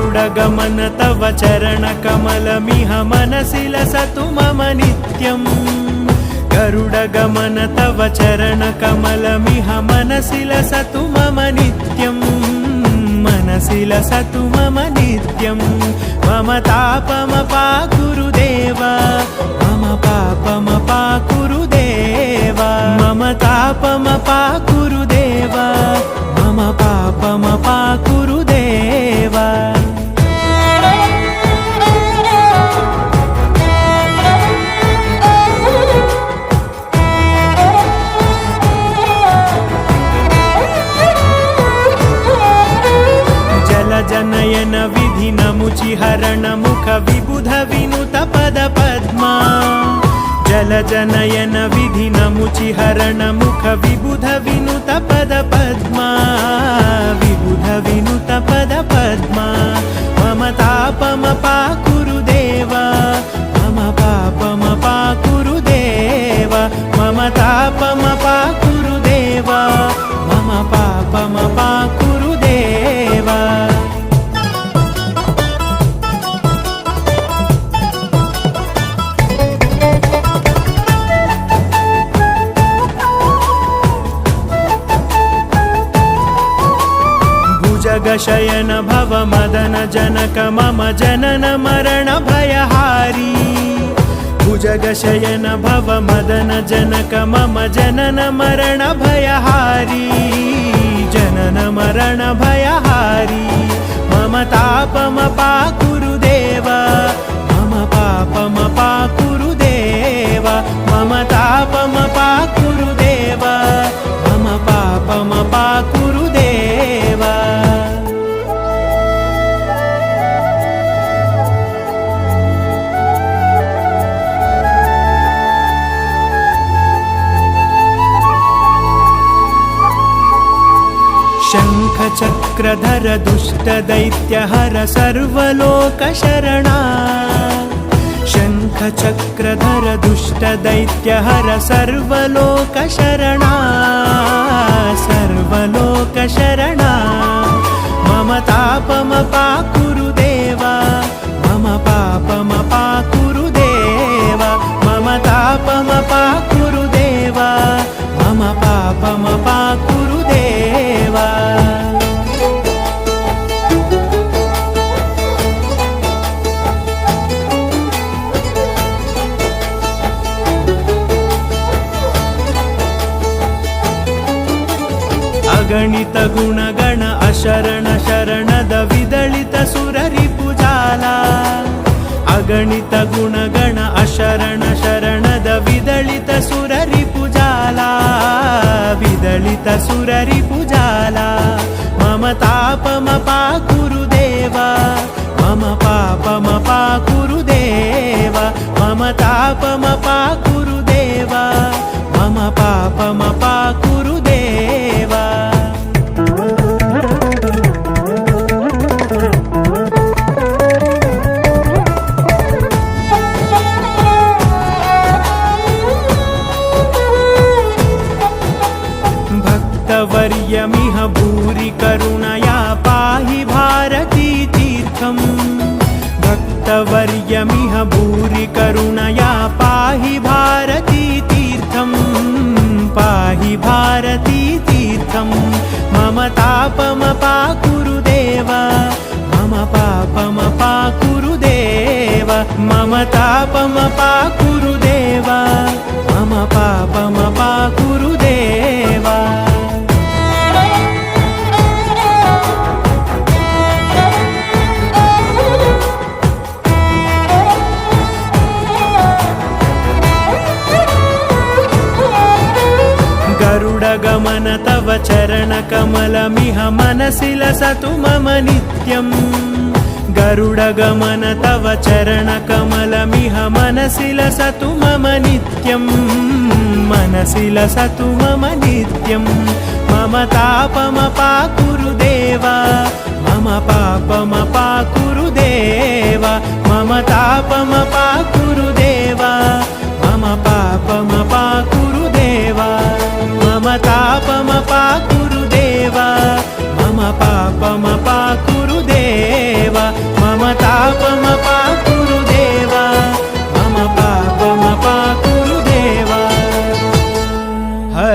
गरुडगमन तव चरणकमलमिह मनसि लसतु मम नित्यम् गरुडगमन तव चरणकमलमिह मनसि लसतु मम नित्यम् मनसि लसतु मम नित्यम् मम तापमपाकुरु देव मम पापमपाकुरु देव मम तापमपाकुरु देव मम पापमपाकुरु देव जनयन विधि नमुचिहरण मुख विबुध विनुत पद पद्मा जल जनयन विधि नमुचिहरण मुख विबुध विनुत पद पद्मा विबुध विनुत पद पद्मा मम तापमपाकुरु देव मम पापमपाकुरु देव मम तापमपाकुरु देव मम पापमपाकुरु देव जगशयन भव मदन जनक मम जनन मरण भयहारी भुजगशयन भव मदन जनक मम जनन मरण भयहारी जनन मरण भयहारी मम तापमपाकुरु देव मम पापमपाकुरु देव मम तापमपाकुरु देव मम पापमपाकुरु देव शङ्खचक्रधर दुष्टदैत्यहर सर्वलोकशरणा शङ्खचक्रधर दुष्टदैत्यहर सर्वलोकशरणा सर्वलोकशरणा मम तापमपाकुरु देव मम पापमपाकुरु देव मम तापमपाकुरु देव मम पापमपाकुरु देव अगणित गुणगण अशरण शरणद विदलित सुररिपुजाला अगणित गुणगण अशरण शरणद विदलित सुररिपुजाला विदलित सुररिपुजाला मम तापमपाकुरु देव मम पापमपाकुरु देव मम तापमपाकुरु देव मम पापमपाकुरु देव भक्तवर्यमिह भूरि करुणया पाहि भारती तीर्थम् भक्तवर्यमिह भूरि करुणया पाहि भारती तीर्थम् पाहि भारती तीर्थम् मम तापमपाकुरु देव मम पापमपाकुरु देव मम तापमपाकुरु देव मम पापमपाकुरु देव गरुडगमन तव चरणकमलमिह मनसि लसतु मम नित्यम् गरुडगमन तव चरणकमलमिह मनसि लसतु मम नित्यम् मनसि लसतु मम नित्यम् मम तापमपाकुरु देव मम पापमपाकुरु देव मम तापमपाकुरु देव मम पापमपाकुरु देव मम तापमपाकुरु देव मम पापमपाकुरु देव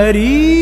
हरी